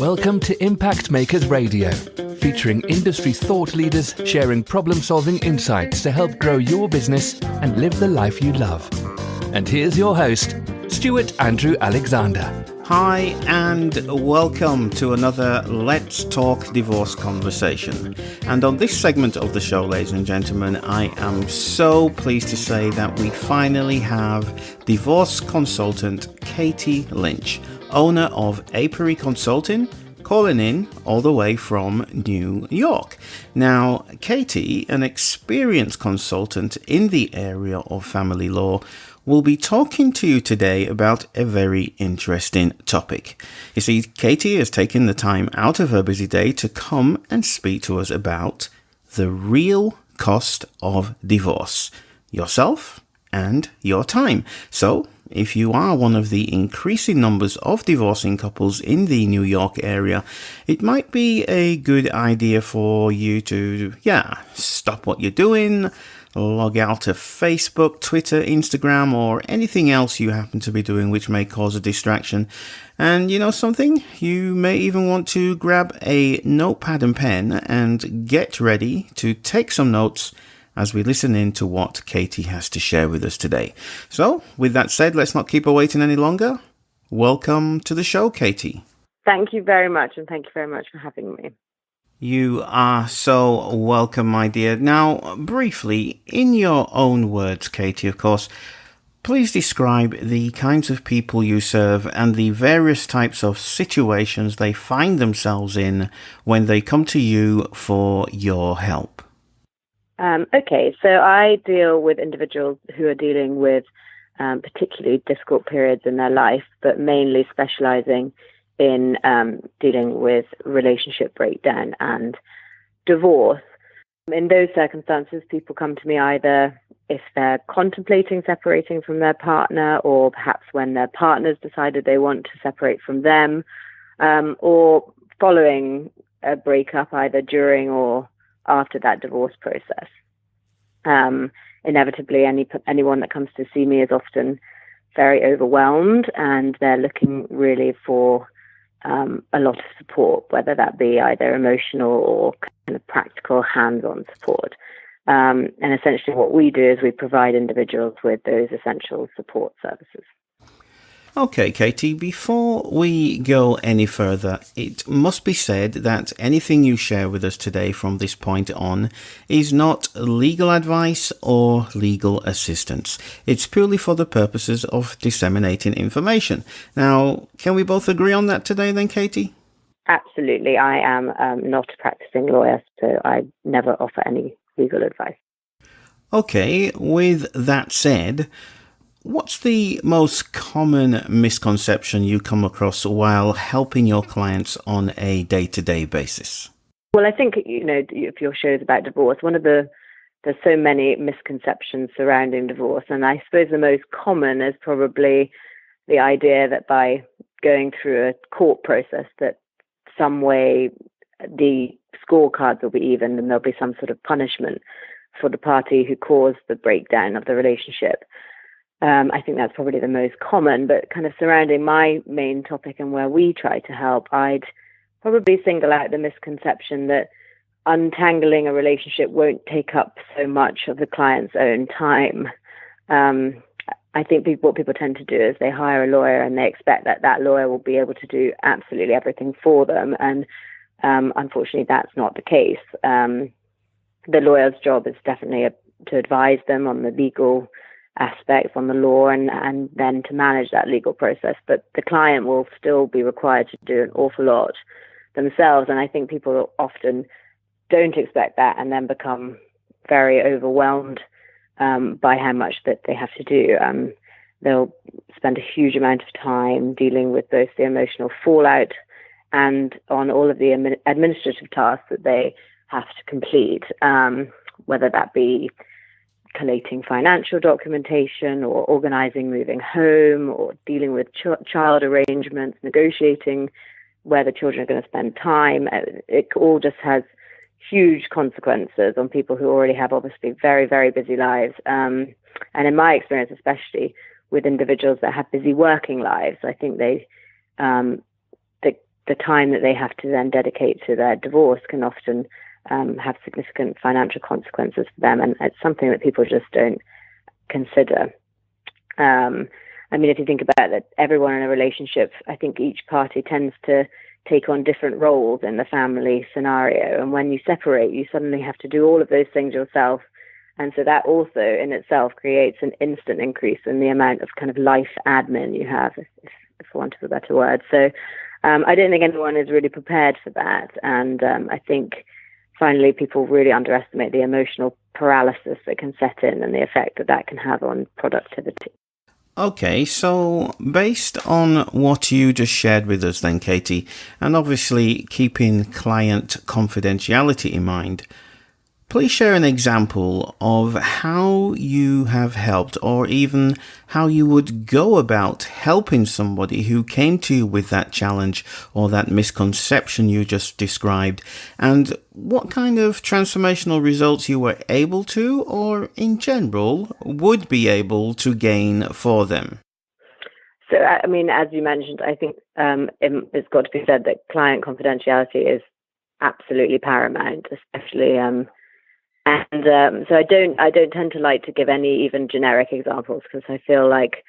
Welcome to Impact Makers Radio, featuring industry thought leaders sharing problem-solving insights to help grow your business and live the life you love. And here's your host, Stewart Andrew Alexander. Hi and welcome to another Let's Talk Divorce conversation. And on this segment of the show, ladies and gentlemen, I am so pleased to say that we finally have divorce consultant Katie Lynch, owner of Apiary Consulting, calling in all the way from New York. Now, Katie, an experienced consultant in the area of family law, will be talking to you today about a very interesting topic. You see, Katie has taken the time out of her busy day to come and speak to us about the real cost of divorce, yourself and your time. So, if you are one of the increasing numbers of divorcing couples in the New York area, it might be a good idea for you to, stop what you're doing, log out of Facebook, Twitter, Instagram, or anything else you happen to be doing which may cause a distraction. And you know something? You may even want to grab a notepad and pen and get ready to take some notes as we listen in to what Katie has to share with us today. So, with that said, let's not keep her waiting any longer. Welcome to the show, Katie. Thank you very much, and thank you very much for having me. You are so welcome, my dear. Now, briefly, in your own words, Katie, of course, please describe the kinds of people you serve and the various types of situations they find themselves in when they come to you for your help. Okay, so I deal with individuals who are dealing with particularly difficult periods in their life, but mainly specializing in dealing with relationship breakdown and divorce. In those circumstances, people come to me either if they're contemplating separating from their partner, or perhaps when their partner's decided they want to separate from them, or following a breakup either during or after that divorce process. Inevitably, anyone that comes to see me is often very overwhelmed, and they're looking really for a lot of support, whether that be either emotional or kind of practical hands-on support. And essentially what we do is we provide individuals with those essential support services. Okay, Katie, before we go any further, it must be said that anything you share with us today from this point on is not legal advice or legal assistance. It's purely for the purposes of disseminating information. Now, can we both agree on that today then, Katie? Absolutely. I am not a practicing lawyer, so I never offer any legal advice. Okay, with that said, what's the most common misconception you come across while helping your clients on a day-to-day basis? Well, I think, if your show is about divorce, there's so many misconceptions surrounding divorce. And I suppose the most common is probably the idea that by going through a court process, that some way the scorecards will be even and there'll be some sort of punishment for the party who caused the breakdown of the relationship. I think that's probably the most common, but kind of surrounding my main topic and where we try to help, I'd probably single out the misconception that untangling a relationship won't take up so much of the client's own time. I think what people tend to do is they hire a lawyer and they expect that lawyer will be able to do absolutely everything for them. And unfortunately, that's not the case. The lawyer's job is definitely to advise them on the legal aspects, on the law, and then to manage that legal process. But the client will still be required to do an awful lot themselves. And I think people often don't expect that and then become very overwhelmed by how much that they have to do. They'll spend a huge amount of time dealing with both the emotional fallout and on all of the administrative tasks that they have to complete, whether that be collating financial documentation or organizing moving home or dealing with child arrangements, negotiating where the children are going to spend time. It all just has huge consequences on people who already have obviously very, very busy lives. And in my experience, especially with individuals that have busy working lives, I think the the time that they have to then dedicate to their divorce can often have significant financial consequences for them, and it's something that people just don't consider. I mean, if you think about that, everyone in a relationship, I think each party tends to take on different roles in the family scenario. And when you separate, you suddenly have to do all of those things yourself. And so that also in itself creates an instant increase in the amount of kind of life admin you have, if for want of a better word. So I don't think anyone is really prepared for that. And I think finally people really underestimate the emotional paralysis that can set in and the effect that that can have on productivity. Okay, so based on what you just shared with us then, Katie, and obviously keeping client confidentiality in mind, please share an example of how you have helped, or even how you would go about helping somebody who came to you with that challenge or that misconception you just described, and what kind of transformational results you were able to, or in general, would be able to gain for them. So, I mean, as you mentioned, I think it's got to be said that client confidentiality is absolutely paramount, especially so I don't tend to like to give any even generic examples, because I feel like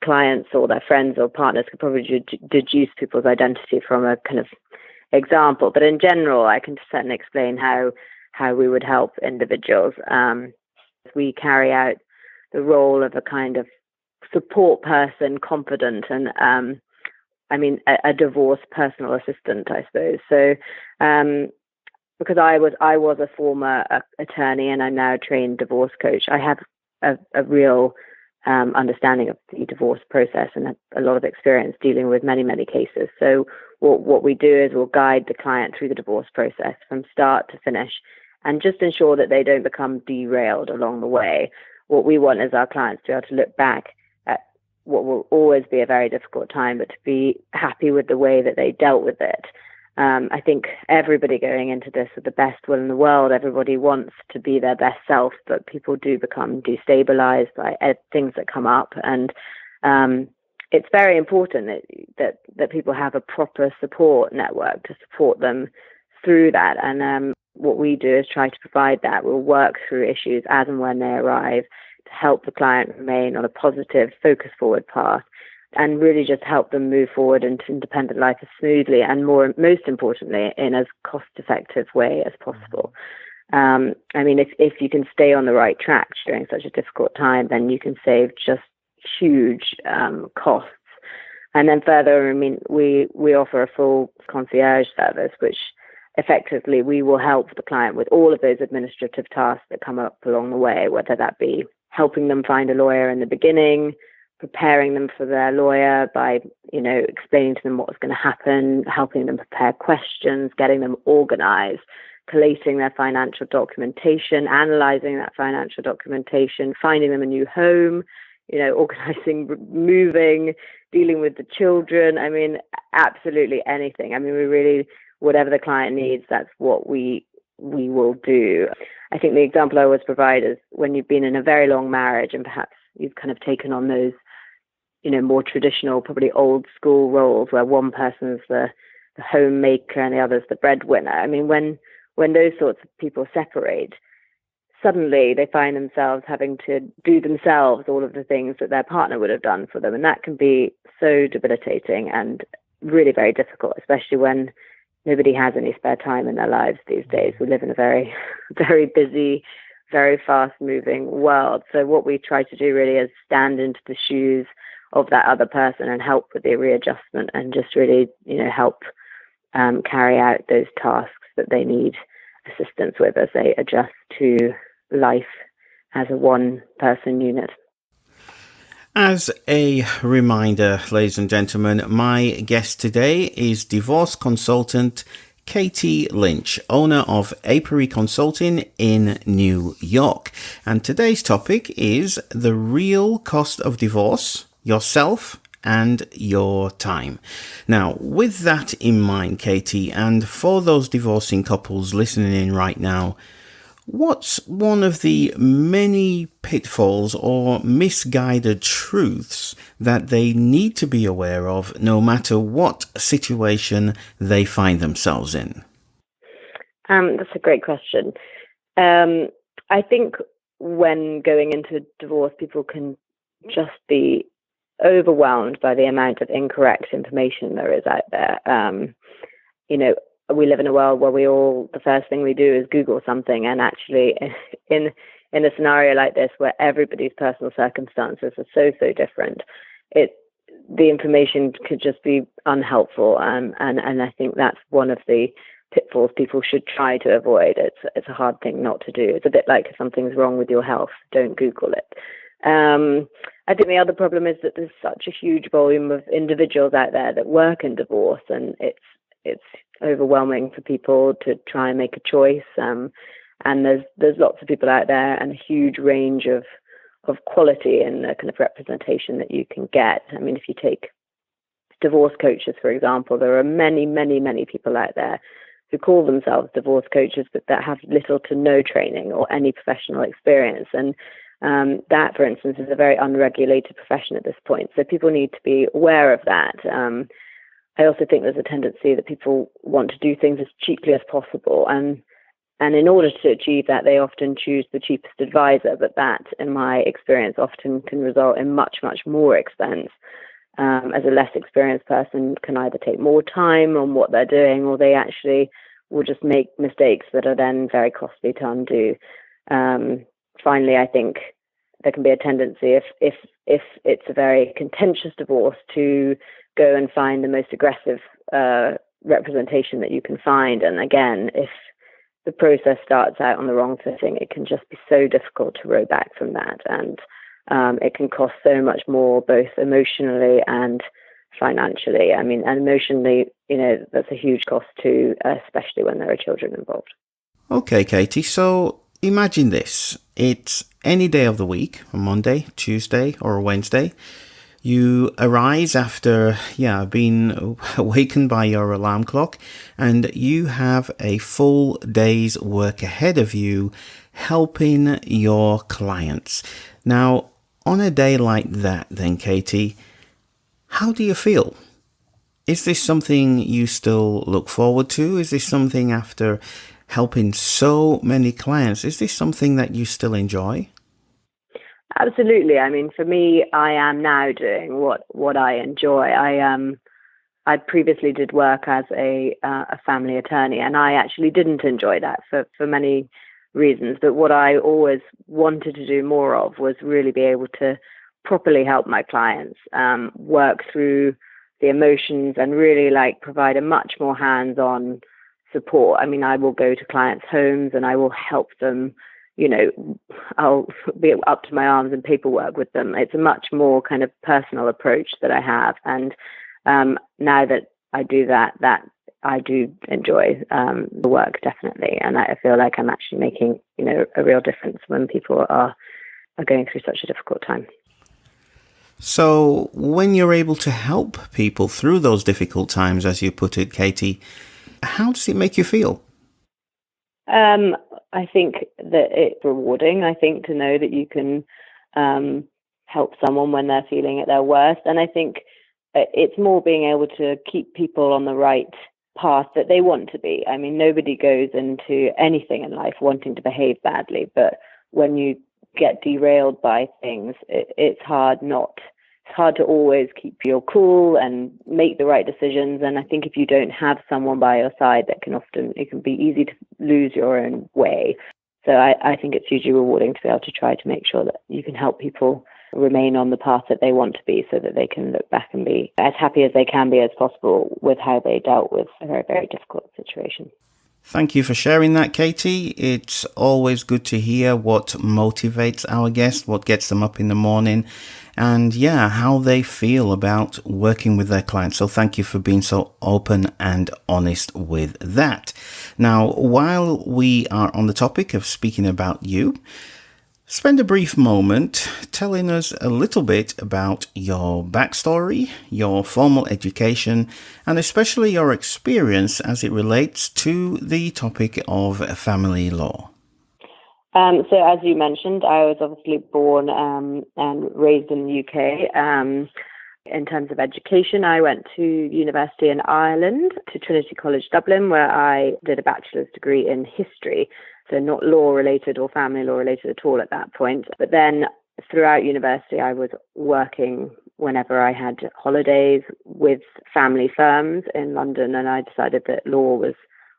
clients or their friends or partners could probably deduce people's identity from a kind of example. But in general, I can certainly explain how we would help individuals. We carry out the role of a kind of support person, confidant, and a divorce personal assistant, I suppose. So because I was a former attorney and I'm now a trained divorce coach, I have a real understanding of the divorce process and a lot of experience dealing with many, many cases. So what we do is we'll guide the client through the divorce process from start to finish, and just ensure that they don't become derailed along the way. What we want is our clients to be able to look back at what will always be a very difficult time, but to be happy with the way that they dealt with it. I think everybody going into this with the best will in the world, everybody wants to be their best self, but people do become destabilized by things that come up. And it's very important that people have a proper support network to support them through that. And what we do is try to provide that. We'll work through issues as and when they arrive to help the client remain on a positive, focus-forward path, and really just help them move forward into independent life as smoothly and most importantly, in as cost-effective way as possible. I mean, if you can stay on the right track during such a difficult time, then you can save just huge costs. And then further, I mean, we offer a full concierge service, which effectively we will help the client with all of those administrative tasks that come up along the way, whether that be helping them find a lawyer in the beginning, preparing them for their lawyer by, explaining to them what's going to happen, helping them prepare questions, getting them organized, collating their financial documentation, analyzing that financial documentation, finding them a new home, organizing, moving, dealing with the children. I mean, absolutely anything. I mean, we really, whatever the client needs, that's what we will do. I think the example I always provide is when you've been in a very long marriage and perhaps you've kind of taken on those more traditional, probably old school roles where one person's the homemaker and the other's the breadwinner. I mean, when those sorts of people separate, suddenly they find themselves having to do themselves all of the things that their partner would have done for them. And that can be so debilitating and really very difficult, especially when nobody has any spare time in their lives these days. We live in a very, very busy, very fast-moving world. So what we try to do really is stand into the shoes of that other person and help with the readjustment and just really, help carry out those tasks that they need assistance with as they adjust to life as a one-person unit. As a reminder, ladies and gentlemen, my guest today is divorce consultant Katie Lynch, owner of Apiary Consulting in New York. And today's topic is the real cost of divorce, yourself and your time. Now, with that in mind, Katie, and for those divorcing couples listening in right now, What's one of the many pitfalls or misguided truths that they need to be aware of no matter what situation they find themselves in? That's a great question. I think when going into divorce, people can just be overwhelmed by the amount of incorrect information there is out there. We live in a world where the first thing we do is Google something, and actually in a scenario like this where everybody's personal circumstances are so different, the information could just be unhelpful. And I think that's one of the pitfalls people should try to avoid. It's a hard thing not to do. It's a bit like if something's wrong with your health, don't Google it. I think the other problem is that there's such a huge volume of individuals out there that work in divorce, and it's overwhelming for people to try and make a choice. And there's lots of people out there and a huge range of quality in the kind of representation that you can get. I mean, if you take divorce coaches, for example, there are many people out there who call themselves divorce coaches, but that have little to no training or any professional experience. And that, for instance, is a very unregulated profession at this point. So people need to be aware of that. I also think there's a tendency that people want to do things as cheaply as possible. And in order to achieve that, they often choose the cheapest advisor. But that, in my experience, often can result in much more expense. As a less experienced person can either take more time on what they're doing, or they actually will just make mistakes that are then very costly to undo. Finally, I think there can be a tendency, if it's a very contentious divorce, to go and find the most aggressive representation that you can find. And again, if the process starts out on the wrong footing, it can just be so difficult to row back from that. And it can cost so much more, both emotionally and financially. I mean, and emotionally, that's a huge cost too, especially when there are children involved. Okay, Katie. So imagine this. It's any day of the week, a Monday, Tuesday, or a Wednesday. You arise after, being awakened by your alarm clock, and you have a full day's work ahead of you helping your clients. Now, on a day like that, then, Katie, how do you feel? Is this something you still look forward to? Is this something, after helping so many clients, is this something that you still enjoy? Absolutely. I mean, for me, I am now doing what I enjoy. I previously did work as a family attorney, and I actually didn't enjoy that for many reasons. But what I always wanted to do more of was really be able to properly help my clients work through the emotions and really provide a much more hands-on support. I mean, I will go to clients' homes and I will help them. I'll be up to my arms in paperwork with them. It's a much more kind of personal approach that I have. And now that I do that I do enjoy the work, definitely. And I feel like I'm actually making, a real difference when people are going through such a difficult time. So when you're able to help people through those difficult times, as you put it, Katie, how does it make you feel? I think that it's rewarding, to know that you can help someone when they're feeling at their worst. And I think it's more being able to keep people on the right path that they want to be. I mean, nobody goes into anything in life wanting to behave badly, but when you get derailed by things, it's hard to always keep your cool and make the right decisions. And I think if you don't have someone by your side, it can be easy to lose your own way. So I think it's hugely rewarding to be able to try to make sure that you can help people remain on the path that they want to be, so that they can look back and be as happy as they can be as possible with how they dealt with a very, very difficult situation. Thank you for sharing that, Katie. It's always good to hear what motivates our guests, what gets them up in the morning, and how they feel about working with their clients. So thank you for being so open and honest with that. Now, while we are on the topic of speaking about you, spend a brief moment telling us a little bit about your backstory, your formal education, and especially your experience as it relates to the topic of family law. So as you mentioned, I was obviously born and raised in the UK. In terms of education, I went to university in Ireland, to Trinity College Dublin, where I did a bachelor's degree in history. So not law related or family law related at all at that point. But then throughout university, I was working whenever I had holidays with family firms in London, and I decided that law was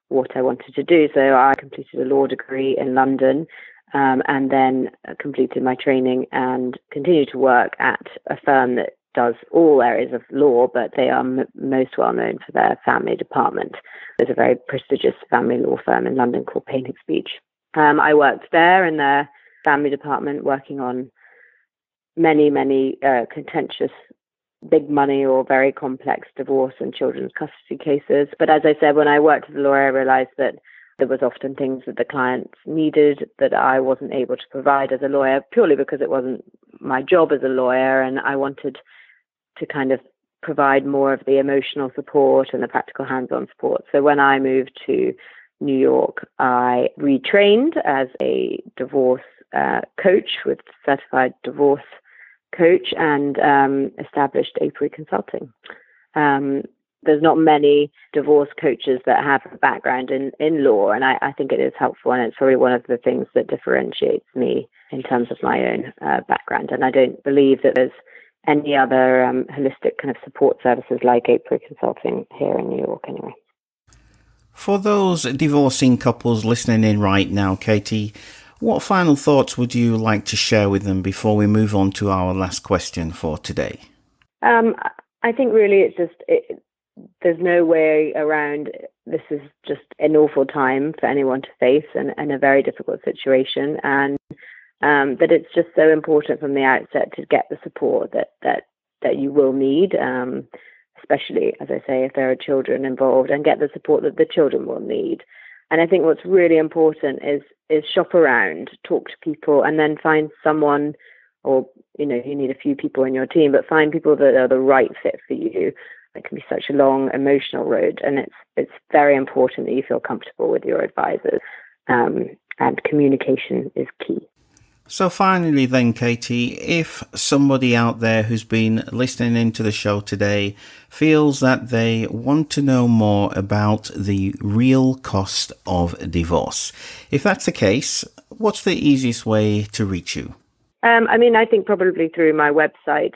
what I wanted to do. So I completed a law degree in London, and then completed my training and continued to work at a firm that does all areas of law, but they are most well known for their family department. There's a very prestigious family law firm in London called Payne & Speech. I worked there in their family department, working on many contentious, big money or very complex divorce and children's custody cases. But as I said, when I worked as a lawyer, I realized that there was often things that the clients needed that I wasn't able to provide as a lawyer, purely because it wasn't my job as a lawyer, and I wanted to kind of provide more of the emotional support and the practical hands-on support. So when I moved to New York, I retrained as a divorce coach, with certified divorce coach, and established Apiary Consulting. There's not many divorce coaches that have a background in law, and I think it is helpful, and it's probably one of the things that differentiates me in terms of my own background. And I don't believe that there's any other holistic kind of support services like Apiary Consulting here in New York anyway. For those divorcing couples listening in right now, Katie, what final thoughts would you like to share with them before we move on to our last question for today? I think really there's no way around. This is just an awful time for anyone to face, and a very difficult situation, and that it's just so important from the outset to get the support that you will need, especially, as I say, if there are children involved, and get the support that the children will need. And I think what's really important is shop around, talk to people, and then find someone, or you need a few people in your team, but find people that are the right fit for you. It can be such a long emotional road, and it's very important that you feel comfortable with your advisors, and communication is key. So finally then, Katie, if somebody out there who's been listening into the show today feels that they want to know more about the real cost of divorce, if that's the case, what's the easiest way to reach you? I think probably through my website.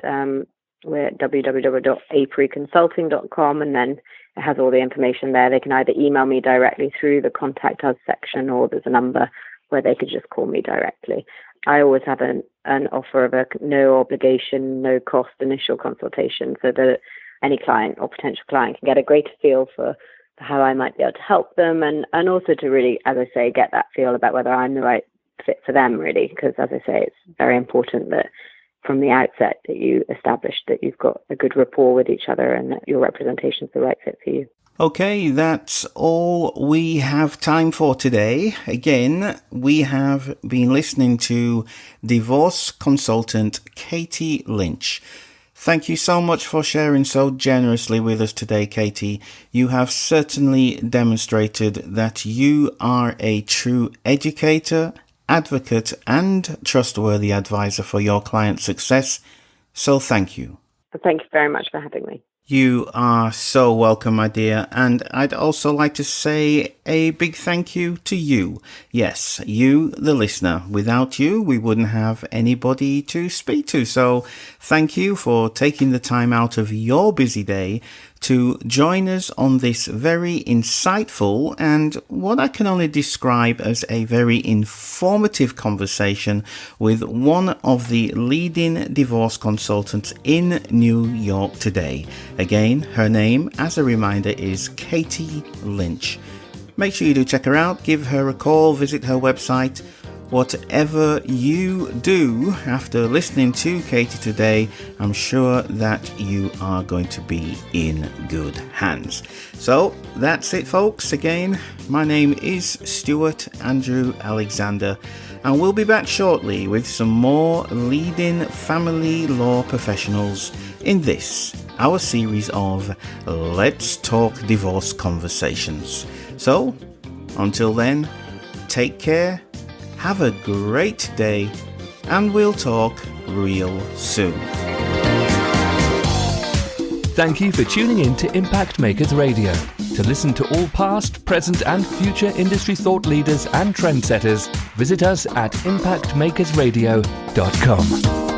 We're at www.apiaryconsulting.com, and then it has all the information there. They can either email me directly through the Contact Us section, or there's a number where they could just call me directly. I always have an offer of a no obligation, no cost initial consultation, so that any client or potential client can get a greater feel for how I might be able to help them, and also to really, as I say, get that feel about whether I'm the right fit for them, really, because as I say, it's very important that from the outset that you establish that you've got a good rapport with each other and that your representation is the right fit for you. Okay, that's all we have time for today. Again, we have been listening to divorce consultant Katie Lynch. Thank you so much for sharing so generously with us today, Katie. You have certainly demonstrated that you are a true educator, advocate, and trustworthy advisor for your client's success. So thank you. Thank you very much for having me. You are so welcome, my dear, and I'd also like to say a big thank you to you. Yes, you, the listener. Without you, we wouldn't have anybody to speak to, so thank you for taking the time out of your busy day to join us on this very insightful and what I can only describe as a very informative conversation with one of the leading divorce consultants in New York today. Again, her name, as a reminder, is Katie Lynch. Make sure you do check her out, give her a call, visit her website. Whatever you do after listening to Katie today, I'm sure that you are going to be in good hands. So that's it, folks. Again, my name is Stewart Andrew Alexander, and we'll be back shortly with some more leading family law professionals in this, our series of Let's Talk Divorce Conversations. So, until then, take care. Have a great day, and we'll talk real soon. Thank you for tuning in to Impact Makers Radio. To listen to all past, present and future industry thought leaders and trendsetters, visit us at impactmakersradio.com.